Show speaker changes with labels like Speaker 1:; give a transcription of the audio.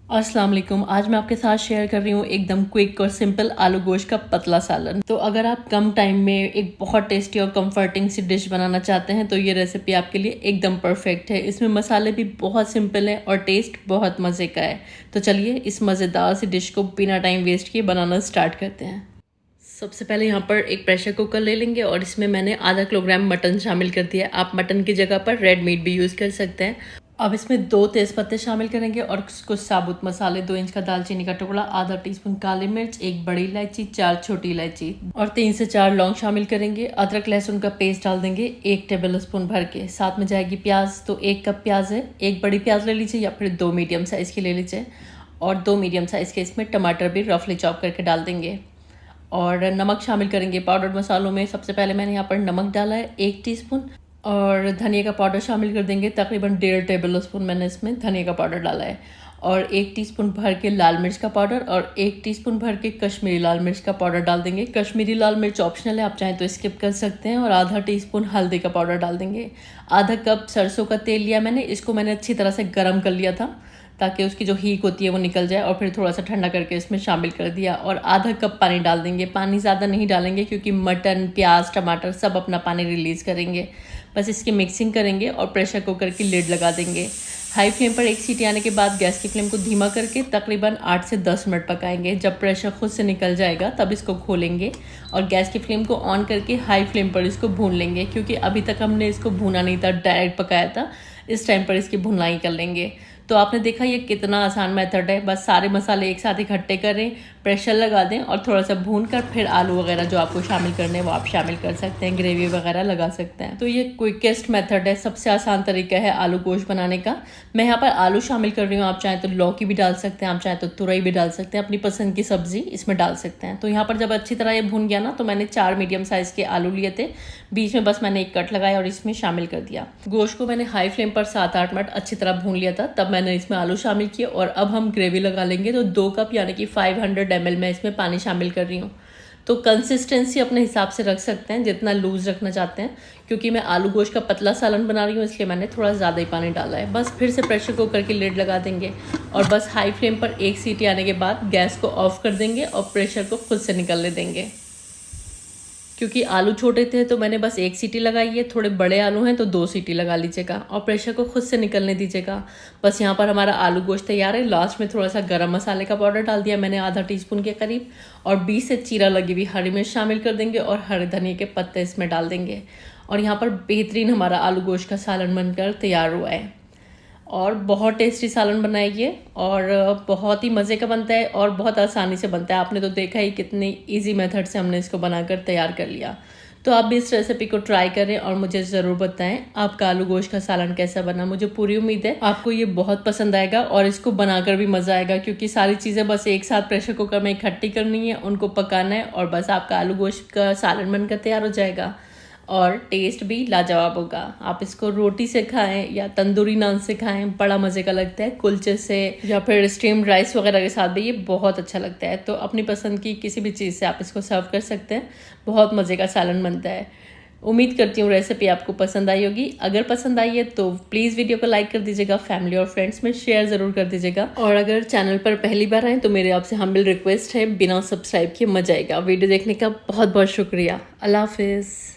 Speaker 1: अस्सलाम वालेकुम। आज मैं आपके साथ शेयर कर रही हूँ एकदम क्विक और सिंपल आलू गोश्त का पतला सालन। तो अगर आप कम टाइम में एक बहुत टेस्टी और कंफर्टिंग सी डिश बनाना चाहते हैं तो ये रेसिपी आपके लिए एकदम परफेक्ट है। इसमें मसाले भी बहुत सिंपल हैं और टेस्ट बहुत मज़े का है। तो चलिए इस मज़ेदार सी डिश को बिना टाइम वेस्ट किए बनाना स्टार्ट करते हैं। सबसे पहले यहाँ पर एक प्रेशर कुकर ले लेंगे और इसमें मैंने आधा किलोग्राम मटन शामिल कर दिया है। आप मटन की जगह पर रेड मीट भी यूज़ कर सकते हैं। अब इसमें 2 तेज़पत्ते शामिल करेंगे और कुछ साबुत मसाले, 2 इंच का दालचीनी का टुकड़ा, आधा टीस्पून काली मिर्च, 1 बड़ी इलायची, 4 छोटी इलायची और 3 से 4 लौंग शामिल करेंगे। अदरक लहसुन का पेस्ट डाल देंगे 1 टेबल स्पून भर के। साथ में जाएगी प्याज, तो 1 कप प्याज है। 1 बड़ी प्याज ले लीजिए या फिर 2 मीडियम साइज़ की ले लीजिए और 2 मीडियम साइज़ के इसमें टमाटर भी रफली चॉप करके डाल देंगे। और नमक शामिल करेंगे पाउडर मसालों में। सबसे पहले मैंने यहाँ पर नमक डाला है 1 टीस्पून और धनिया का पाउडर शामिल कर देंगे। तकरीबन 1.5 टेबल स्पून मैंने इसमें धनिया का पाउडर डाला है और 1 टीस्पून भर के लाल मिर्च का पाउडर और 1 टीस्पून भर के कश्मीरी लाल मिर्च का पाउडर डाल देंगे। कश्मीरी लाल मिर्च ऑप्शनल है, आप चाहें तो स्किप कर सकते हैं। और आधा टीस्पून हल्दी का पाउडर डाल देंगे। आधा कप सरसों का तेल लिया मैंने, इसको मैंने अच्छी तरह से गर्म कर लिया था ताकि उसकी जो हीट होती है वो निकल जाए और फिर थोड़ा सा ठंडा करके इसमें शामिल कर दिया। और आधा कप पानी डाल देंगे। पानी ज़्यादा नहीं डालेंगे क्योंकि मटन, प्याज, टमाटर सब अपना पानी रिलीज़ करेंगे। बस इसकी मिक्सिंग करेंगे और प्रेशर कुकर की लिड लगा देंगे। हाई फ्लेम पर 1 सीटी आने के बाद गैस की फ्लेम को धीमा करके तकरीबन 8 से 10 मिनट पकाएंगे। जब प्रेशर खुद से निकल जाएगा तब इसको खोलेंगे और गैस की फ्लेम को ऑन करके हाई फ्लेम पर इसको भून लेंगे क्योंकि अभी तक हमने इसको भूना नहीं था, डायरेक्ट पकाया था। इस टाइम पर इसकी भुनाई कर लेंगे। तो आपने देखा ये कितना आसान मेथड है। बस सारे मसाले एक साथ इकट्ठे करें, प्रेशर लगा दें और थोड़ा सा भून कर फिर आलू वगैरह जो आपको शामिल करने हैं वो आप शामिल कर सकते हैं, ग्रेवी वगैरह लगा सकते हैं। तो ये क्विकेस्ट मेथड है, सबसे आसान तरीका है आलू गोश्त बनाने का। मैं यहाँ पर आलू शामिल कर रही हूँ, आप चाहें तो लौकी भी डाल सकते हैं, आप चाहें तो तुरई भी डाल सकते हैं, अपनी पसंद की सब्जी इसमें डाल सकते हैं। तो यहाँ पर जब अच्छी तरह ये भून गया ना तो मैंने 4 मीडियम साइज़ के आलू लिए थे, बीच में बस मैंने एक कट लगाया और इसमें शामिल कर दिया। गोश्त को मैंने हाई फ्लेम पर 7-8 मिनट अच्छी तरह भून लिया था, तब मैंने इसमें आलू शामिल किए। और अब हम ग्रेवी लगा लेंगे। तो 2 कप यानी कि 500 ml में इसमें पानी शामिल कर रही हूँ। तो कंसिस्टेंसी अपने हिसाब से रख सकते हैं जितना लूज़ रखना चाहते हैं। क्योंकि मैं आलू गोश्त का पतला सालन बना रही हूँ इसलिए मैंने थोड़ा ज़्यादा ही पानी डाला है। बस फिर से प्रेशर कुकर की लिड लगा देंगे और बस हाई फ्लेम पर 1 सीटी आने के बाद गैस को ऑफ कर देंगे और प्रेशर को खुद से निकलने देंगे। क्योंकि आलू छोटे थे तो मैंने बस 1 सीटी लगाई है, थोड़े बड़े आलू हैं तो 2 सीटी लगा लीजिएगा और प्रेशर को खुद से निकलने दीजिएगा। बस यहाँ पर हमारा आलू गोश्त तैयार है। लास्ट में थोड़ा सा गरम मसाले का पाउडर डाल दिया मैंने, आधा टीस्पून के करीब, और 20 से चीरा लगी हुई हरी मिर्च शामिल कर देंगे और हरे धनिया के पत्ते इसमें डाल देंगे। और यहाँ पर बेहतरीन हमारा आलू गोश्त का सालन बनकर तैयार हुआ है और बहुत टेस्टी सालन बना है ये और बहुत ही मज़े का बनता है और बहुत आसानी से बनता है। आपने तो देखा ही कितनी इजी मेथड से हमने इसको बनाकर तैयार कर लिया। तो आप भी इस रेसिपी को ट्राई करें और मुझे ज़रूर बताएं आपका आलू गोश्त का सालन कैसा बना। मुझे पूरी उम्मीद है आपको ये बहुत पसंद आएगा और इसको बनाकर भी मज़ा आएगा क्योंकि सारी चीज़ें बस एक साथ प्रेशर कुकर में इकट्ठी करनी है, उनको पकाना है और बस आपका आलू गोश्त का सालन बनकर तैयार हो जाएगा और टेस्ट भी लाजवाब होगा। आप इसको रोटी से खाएं या तंदूरी नान से खाएं, बड़ा मज़े का लगता है। कुलचे से या फिर स्टीम्ड राइस वगैरह के साथ भी ये बहुत अच्छा लगता है। तो अपनी पसंद की किसी भी चीज़ से आप इसको सर्व कर सकते हैं। बहुत मज़े का सालन बनता है। उम्मीद करती हूँ रेसिपी आपको पसंद आई होगी। अगर पसंद आई है तो प्लीज़ वीडियो को लाइक कर दीजिएगा, फैमिली और फ्रेंड्स में शेयर ज़रूर कर दीजिएगा। और अगर चैनल पर पहली बार आए तो मेरे आपसे हम्बल रिक्वेस्ट है, बिना सब्सक्राइब किए मजा आएगा। वीडियो देखने का बहुत बहुत शुक्रिया। अल्लाह हाफिज़।